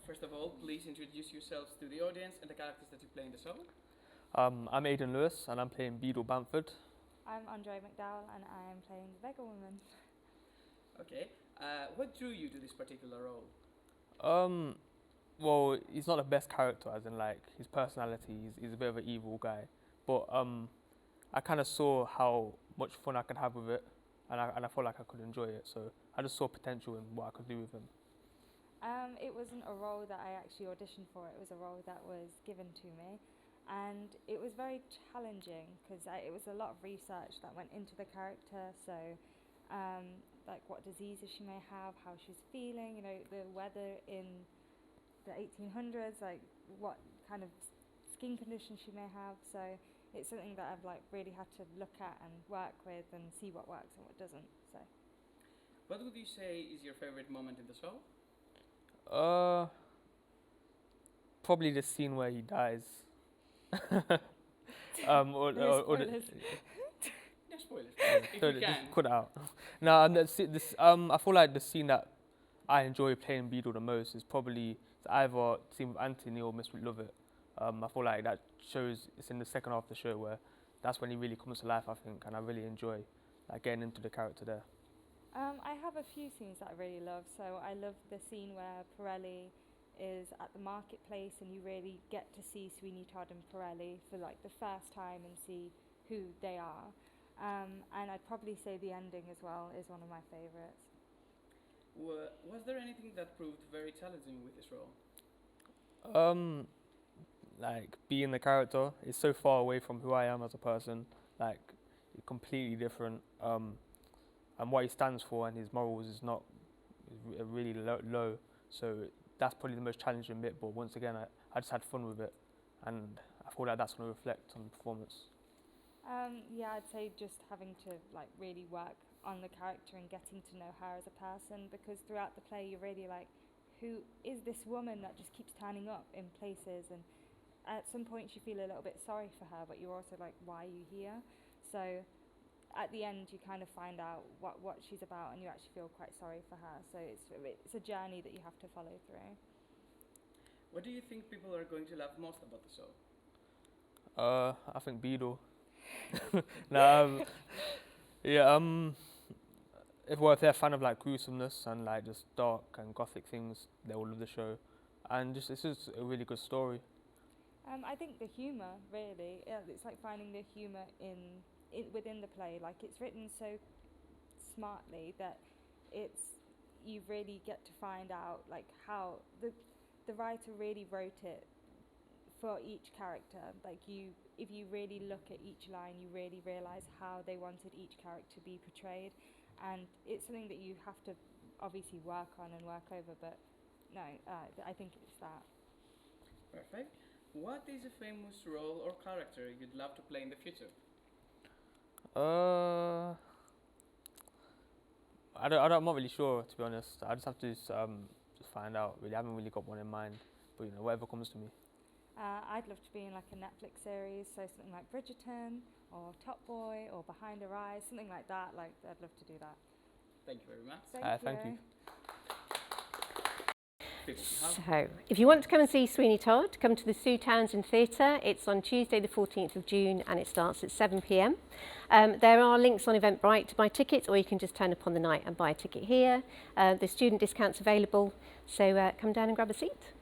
first of all, please introduce yourselves to the audience and the characters that you play in the show. I'm Aidan Lewis and I'm playing Beadle Bamford. I'm Andre McDowell and I am playing the Beggar woman. Okay. What drew you to this particular role? Well, he's not the best character, as in like his personality. He's a bit of an evil guy, but I kind of saw how much fun I could have with it, and I felt like I could enjoy it. So I just saw potential in what I could do with him. It wasn't a role that I actually auditioned for. It was a role that was given to me, and it was very challenging because it was a lot of research that went into the character. So, like what diseases she may have, how she's feeling, you know, the weather in the 1800s, like what kind of skin condition she may have. So it's something that I've like really had to look at and work with and see what works and what doesn't. So, what would you say is your favorite moment in the show? Probably the scene where he dies. No spoilers. No spoilers. If So you can. just cut it out. No, I feel like the scene that I enjoy playing Beadle the most is probably either the scene with Anthony or Miss Lovett. I feel like that shows it's in the second half of the show where that's when he really comes to life, I think, and I really enjoy like getting into the character there. I have a few scenes that I really love. So I love the scene where Pirelli is at the marketplace and you really get to see Sweeney, Todd and Pirelli for like the first time and see who they are. And I'd probably say the ending as well is one of my favourites. Was there anything that proved very challenging with this role? Like being the character is so far away from who I am as a person, like completely different. And what he stands for and his morals is not really low. So that's probably the most challenging bit. But once again, I just had fun with it, and I feel like that's going to reflect on the performance. Yeah, I'd say just having to like really work on the character and getting to know her as a person, because throughout the play you're really like, who is this woman that just keeps turning up in places, and at some points you feel a little bit sorry for her, but you're also like, why are you here? So at the end you kind of find out what she's about and you actually feel quite sorry for her. So it's a journey that you have to follow through. What do you think people are going to love most about the show? I think Beadle. No, if they're a fan of like gruesomeness and like just dark and gothic things, they will love the show. And it's just a really good story. I think the humour, really, it's like finding the humour within the play. Like it's written so smartly that you really get to find out like how the writer really wrote it for each character. Like if you really look at each line, you really realise how they wanted each character to be portrayed, and it's something that you have to obviously work on and work over. But no, I think it's that. Perfect. What is a famous role or character you'd love to play in the future? I'm not really sure, to be honest. I just have to just find out. Really, I haven't really got one in mind. But you know, whatever comes to me. I'd love to be in like a Netflix series, so something like Bridgerton or Top Boy or Behind Her Eyes, something like that. Like I'd love to do that. Thank you very much. Thank you. So, if you want to come and see Sweeney Todd, come to the Sue Townsend Theatre. It's on Tuesday the 14th of June and it starts at 7 p.m. There are links on Eventbrite to buy tickets, or you can just turn up on the night and buy a ticket here. There's student discounts available, so come down and grab a seat.